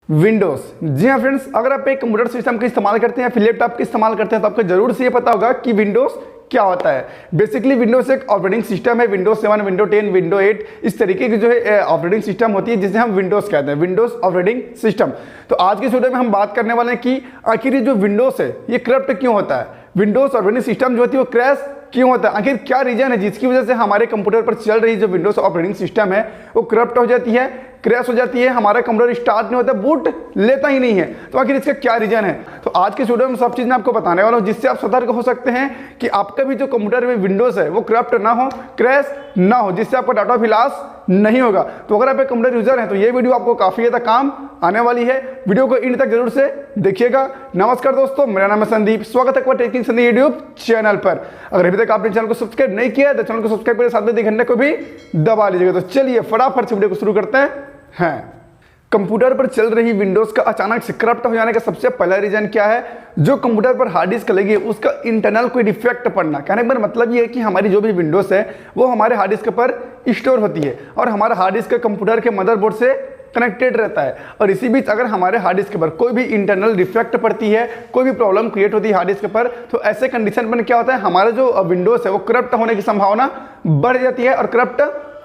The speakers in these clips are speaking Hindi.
विंडोज। जी हाँ फ्रेंड्स, अगर आप एक कंप्यूटर सिस्टम का इस्तेमाल करते हैं या फिर लैपटॉप का इस्तेमाल करते हैं तो आपको जरूर से ये पता होगा कि विंडोज क्या होता है। बेसिकली विंडोज एक ऑपरेटिंग सिस्टम है। विंडोज 7, विंडो 10, विंडो 8 इस तरीके की जो है ऑपरेटिंग सिस्टम होती है जिसे हम विंडोज कहते हैं, विंडोज ऑपरेटिंग सिस्टम। तो आज के वीडियो में हम बात करने वाले हैं कि आखिर ये जो विंडोज है ये करप्ट क्यों होता है, विंडोज ऑपरेटिंग सिस्टम जो होती है वो क्रैश क्यों होता है, आखिर क्या रीजन है जिसकी वजह से हमारे कंप्यूटर पर चल रही जो विंडोज ऑपरेटिंग सिस्टम है वो करप्ट हो जाती है, क्रैश हो जाती है, हमारा कंप्यूटर स्टार्ट नहीं होता, बूट लेता ही नहीं है। तो आखिर इसका क्या रीजन है, तो आज के वीडियो में सब चीज मैं आपको बताने वाला हूं जिससे आप सतर्क हो सकते हैं कि आपका भी जो कंप्यूटर में विंडोज है वो करप्ट ना हो, क्रैश ना हो, जिससे आपका डाटा भी लॉस नहीं होगा। तो अगर आप एक कंप्यूटर यूजर हैं तो ये वीडियो आपको काफी ज्यादा काम आने वाली है। वीडियो को इन तक जरूर से देखिएगा। नमस्कार दोस्तों, मेरा नाम है संदीप, स्वागत है टेकिंग संदीप यूट्यूब चैनल पर। अगर अभी तक आपने चैनल को सब्सक्राइब नहीं किया तो चैनल को सब्सक्राइब करके साथ में घंटे को भी दबा लीजिएगा। तो चलिए फटाफट से वीडियो को शुरू करते हैं। कंप्यूटर पर चल रही विंडोज का अचानक से करप्ट हो जाने का सबसे पहला रीजन क्या है, जो कंप्यूटर पर हार्ड डिस्क लगी है उसका इंटरनल कोई डिफेक्ट पड़ना। कहने का मतलब ये है कि हमारी जो भी विंडोज है वो हमारे हार्ड डिस्क पर स्टोर होती है और हमारा हार्ड डिस्क कंप्यूटर के मदरबोर्ड से कनेक्टेड रहता है। और इसी बीच अगर हमारे हार्ड डिस्क पर कोई भी इंटरनल डिफेक्ट पड़ती है, कोई भी प्रॉब्लम क्रिएट होती है हार्ड डिस्क पर, तो ऐसे कंडीशन में क्या होता है, हमारा जो विंडोज है वो करप्ट होने की संभावना बढ़ जाती है और करप्ट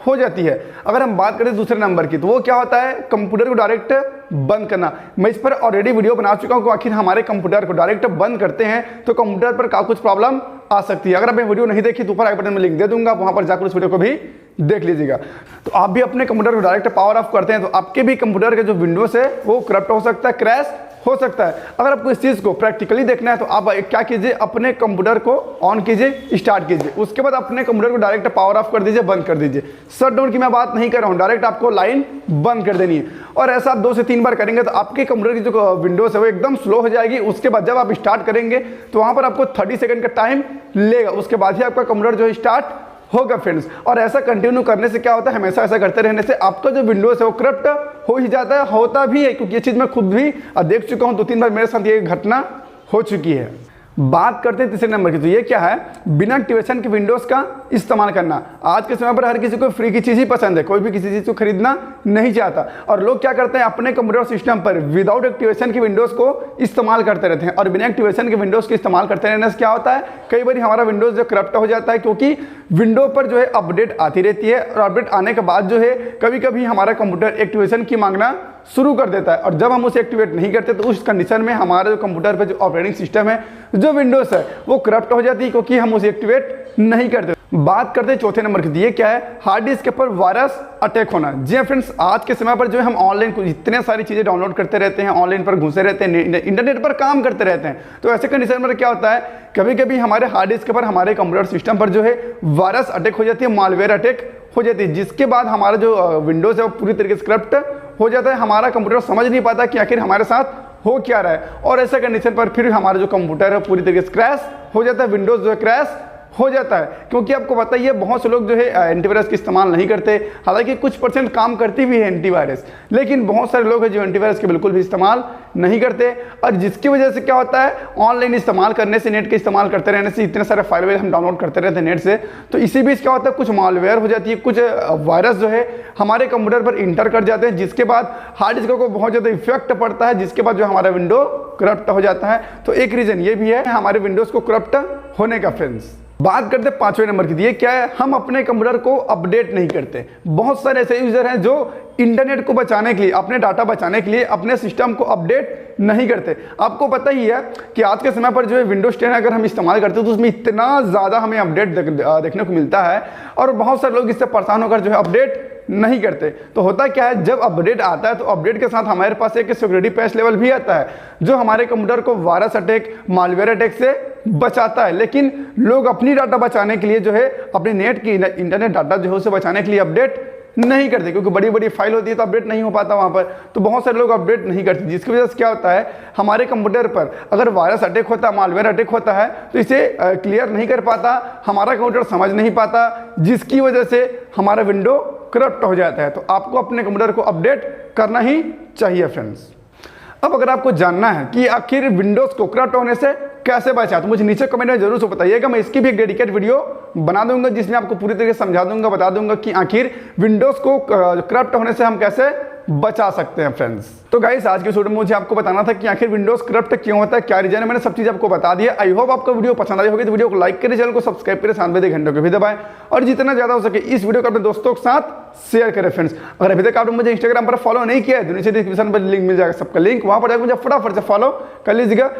हो जाती है। अगर हम बात करें दूसरे नंबर की तो वो क्या होता है, कंप्यूटर को डायरेक्ट बंद करना। मैं इस पर ऑलरेडी वीडियो बना चुका हूं कि आखिर हमारे कंप्यूटर को डायरेक्ट बंद करते हैं तो कंप्यूटर पर क्या कुछ प्रॉब्लम आ सकती है। अगर आपने वीडियो नहीं देखी तो ऊपर आई बटन में लिंक दे दूंगा, वहां पर जाकर उस वीडियो को भी देख लीजिएगा। तो आप भी अपने कंप्यूटर को डायरेक्ट पावर ऑफ करते हैं तो आपके भी कंप्यूटर का जो विंडोज है वो करप्ट हो सकता है, क्रैश हो सकता है। अगर आपको इस चीज को प्रैक्टिकली देखना है तो आप क्या कीजिए, अपने कंप्यूटर को ऑन कीजिए, स्टार्ट कीजिए, उसके बाद अपने कंप्यूटर को डायरेक्ट पावर ऑफ कर दीजिए, बंद कर दीजिए। शट डाउन की मैं बात नहीं कर रहा हूं, डायरेक्ट आपको लाइन बंद कर देनी है। और ऐसा आप 2 से 3 बार करेंगे तो आपके कंप्यूटर की जो विंडोज है वो एकदम स्लो हो जाएगी। उसके बाद जब आप स्टार्ट करेंगे तो वहां पर आपको 30 सेकंड का टाइम लेगा, उसके बाद ही आपका कंप्यूटर जो है स्टार्ट होगा फ्रेंड्स। और ऐसा कंटिन्यू करने से क्या होता है, हमेशा ऐसा करते रहने से आपका जो विंडोज है वो करप्ट हो ही जाता है, होता भी है, क्योंकि ये चीज मैं खुद भी देख चुका हूं, 2-3 बार मेरे साथ ये घटना हो चुकी है। बात करते हैं तीसरे नंबर की, तो ये क्या है, बिना एक्टिवेशन के विंडोज का इस्तेमाल करना। आज के समय पर हर किसी को फ्री की चीज ही पसंद है, कोई भी किसी चीज को खरीदना नहीं चाहता और लोग क्या करते हैं, अपने कंप्यूटर सिस्टम पर विदाउट एक्टिवेशन के विंडोज को इस्तेमाल करते रहते हैं। और बिना एक्टिवेशन के विंडोज के इस्तेमाल करते रहने से क्या होता है, कई बार हमारा विंडोज जो करप्ट हो जाता है, क्योंकि विंडो पर जो है अपडेट आती रहती है और अपडेट आने के बाद जो है कभी कभी हमारा कंप्यूटर एक्टिवेशन की मांगना शुरू कर देता है। और जब हम उसे एक्टिवेट नहीं करते तो उस कंडीशन में हमारे जो कंप्यूटर पे जो ऑपरेटिंग सिस्टम है, जो विंडोज है वो करप्ट हो जाती है, क्योंकि हम उसे एक्टिवेट नहीं करते। बात करते हैं चौथे नंबर की, ये क्या है, हार्ड डिस्क पर वायरस अटैक होना। जी हाँ फ्रेंड्स, आज के समय पर जो है हम ऑनलाइन इतने सारी चीजें डाउनलोड करते रहते हैं, ऑनलाइन पर घुसे रहते हैं, इंटरनेट पर काम करते रहते हैं। तो ऐसे कंडीशन में क्या होता है, कभी कभी हमारे हार्ड डिस्क पर, हमारे कंप्यूटर सिस्टम पर जो है वायरस अटैक हो जाती है, मालवेयर अटैक हो जाती है, जिसके बाद हमारा जो विंडोज है वो पूरी तरीके से करप्ट हो जाता है। हमारा कंप्यूटर समझ नहीं पाता कि आखिर हमारे साथ हो क्या रहा है और ऐसे कंडीशन पर फिर हमारा जो कंप्यूटर है पूरी तरीके से क्रैश हो जाता है, विंडोज जो है क्रैश हो जाता है। क्योंकि आपको पता ही है बहुत से लोग जो है एंटीवायरस का इस्तेमाल नहीं करते, हालांकि कुछ % काम करती भी है एंटीवायरस, लेकिन बहुत सारे लोग हैं जो एंटीवायरस के बिल्कुल भी इस्तेमाल नहीं करते। और जिसकी वजह से क्या होता है, ऑनलाइन इस्तेमाल करने से, नेट का इस्तेमाल करते रहने से, इतने सारे फाइल हम डाउनलोड करते रहते हैं नेट से, तो इसी बीच क्या होता है, कुछ मालवेयर हो जाती है, कुछ वायरस जो है हमारे कंप्यूटर पर इंटर कर जाते हैं, जिसके बाद हार्ड डिस्क को बहुत ज़्यादा इफेक्ट पड़ता है, जिसके बाद जो हमारा विंडो करप्ट हो जाता है। तो एक रीजन ये भी है हमारे विंडोज को करप्ट होने का फ्रेंड्स। बात करते हैं 5वें नंबर की, ये क्या है, हम अपने कंप्यूटर को अपडेट नहीं करते। बहुत सारे ऐसे यूजर हैं जो इंटरनेट को बचाने के लिए, अपने डाटा बचाने के लिए अपने सिस्टम को अपडेट नहीं करते। आपको पता ही है कि आज के समय पर जो है विंडोज 10 अगर हम इस्तेमाल करते हैं तो उसमें इतना ज़्यादा हमें अपडेट देखने को मिलता है और बहुत सारे लोग इससे परेशान होकर जो है अपडेट नहीं करते। तो होता क्या है, जब अपडेट आता है तो अपडेट के साथ हमारे पास एक सिक्योरिटी पैच लेवल भी आता है जो हमारे कंप्यूटर को वायरस अटैक, मालवेयर अटैक से बचाता है। लेकिन लोग अपनी डाटा बचाने के लिए जो है, अपने नेट की इंटरनेट डाटा जो है उसे बचाने के लिए अपडेट नहीं करते, क्योंकि बड़ी बड़ी फाइल होती है तो अपडेट नहीं हो पाता वहां पर। तो बहुत सारे लोग अपडेट नहीं करते, जिसकी वजह से क्या होता है, हमारे कंप्यूटर पर अगर वायरस अटैक होता है, मालवेयर अटैक होता है तो इसे क्लियर नहीं कर पाता, हमारा कंप्यूटर समझ नहीं पाता, जिसकी वजह से हमारा विंडो करप्ट हो जाता है। तो आपको अपने कंप्यूटर को अपडेट करना ही चाहिए फ्रेंड्स। अब अगर आपको जानना है कि आखिर विंडोज को करप्ट होने से कैसे बचा, तो मुझे नीचे कमेंट में जरूर से बताइएगा। मैं इसकी भी एक डेडिकेट वीडियो बना दूंगा जिसमें आपको पूरी तरीके से समझा दूंगा, बता दूंगा कि आखिर विंडोज को करप्ट होने से हम कैसे बचा सकते हैं फ्रेंड्स। तो गाइस आज के वीडियो में मुझे आपको बताना था कि आखिर विंडोज करप्ट क्यों होता है, क्या रीजन है, मैंने सब चीज आपको बता दिया। आई होप आपको वीडियो पसंद आई होगी। तो वीडियो को लाइक करें, चैनल को सब्सक्राइब करें, साथ में घंटों को भी दबाएं और जितना ज्यादा हो सके इस वीडियो को अपने दोस्तों के साथ शेयर करें फ्रेंड्स। अगर अभी तक आपने मुझे इंस्टाग्राम पर फॉलो नहीं किया है तो नीचे डिस्क्रिप्शन पर लिंक मिल जाएगा, सबका लिंक वहां पर जाकर मुझे फटाफट से फॉलो कर लीजिएगा।